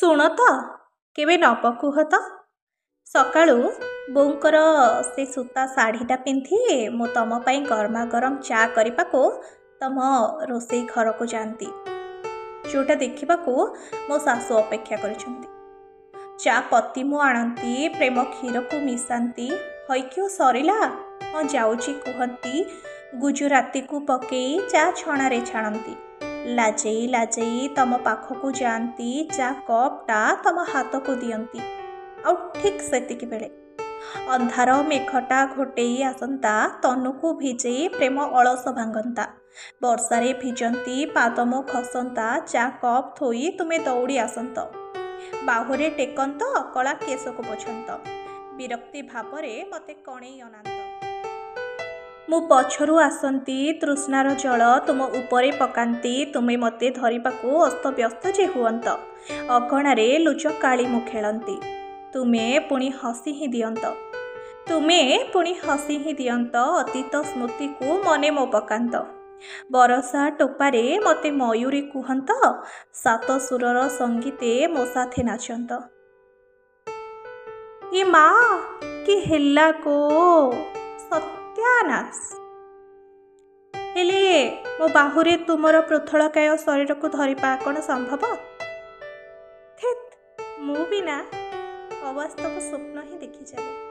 ଶୁଣ ତ, କେବେ ନ ପକୁହ ତ। ସକାଳୁ ବୋଉଙ୍କର ସେ ସୂତା ଶାଢ଼ୀଟା ପିନ୍ଧି ମୁଁ ତମ ପାଇଁ ଗରମା ଗରମ ଚା କରିବାକୁ ତମ ରୋଷେଇ ଘରକୁ ଯାଆନ୍ତି, ଯେଉଁଟା ଦେଖିବାକୁ ମୋ ଶାଶୁ ଅପେକ୍ଷା କରିଛନ୍ତି। ଚା ପତି ମୁଁ ଆଣନ୍ତି, ପ୍ରେମ କ୍ଷୀରକୁ ମିଶାନ୍ତି, ହଇକିଉ ସରିଲା ହଁ ଯାଉଛି କୁହନ୍ତି, ଗୁଜୁରାତିକୁ ପକେଇ ଚା ଛଣାରେ ଛାଣନ୍ତି। ଲାଜେଇ ଲାଜେଇ ତମ ପାଖକୁ ଯାଆନ୍ତି, ଚା କପ୍ଟା ତମ ହାତକୁ ଦିଅନ୍ତି। ଆଉ ଠିକ୍ ସେତିକି ବେଳେ ଅନ୍ଧାର ମେଘଟା ଘୋଟେଇ ଆସନ୍ତା, ତନୁକୁ ଭିଜେଇ ପ୍ରେମ ଅଳସ ଭାଙ୍ଗନ୍ତା। ବର୍ଷାରେ ଭିଜନ୍ତି ପାଦ ମୋ ଖସନ୍ତା, ଚା କପ୍ ଥୋଇ ତୁମେ ଦୌଡ଼ି ଆସନ୍ତ। ବାହୁରେ ଟେକନ୍ତ, କଳା କେଶକୁ ପୋଛନ୍ତ, ବିରକ୍ତି ଭାବରେ ମୋତେ କଣେଇ ଅନାନ୍ତ। ମୁଁ ପଛରୁ ଆସନ୍ତି, ତୃଷ୍ଣାର ଜଳ ତୁମ ଉପରେ ପକାନ୍ତି, ତୁମେ ମୋତେ ଧରିବାକୁ ଅସ୍ତବ୍ୟସ୍ତ ଯେ ହୁଅନ୍ତ। ଅଗଣାରେ ଲୁଚ କାଳି ମୁଁ ଖେଳନ୍ତି, ତୁମେ ପୁଣି ହସି ହିଁ ଦିଅନ୍ତ, ଅତୀତ ସ୍ମୃତିକୁ ମନେ ମୋ ପକାନ୍ତ। ବରଷା ଟୋପାରେ ମୋତେ ମୟୂରୀ କୁହନ୍ତ, ସାତ ସୁରର ସଙ୍ଗୀତେ ମୋ ସାଥେ ନାଚନ୍ତ। ଏ ମା କି ହେଲା ଗୋ ସତ୍ୟାନାଶ। ହେଲେ ମୋ ବାହୁରେ ତୁମର ପୃଥଳକାୟ ଶରୀରକୁ ଧରିବା କ'ଣ ସମ୍ଭବ? ଥେତ୍, ମୁଁ ବି ନା ଅବାସ୍ତବ ସ୍ୱପ୍ନ ହିଁ ଦେଖିଚାଲେ।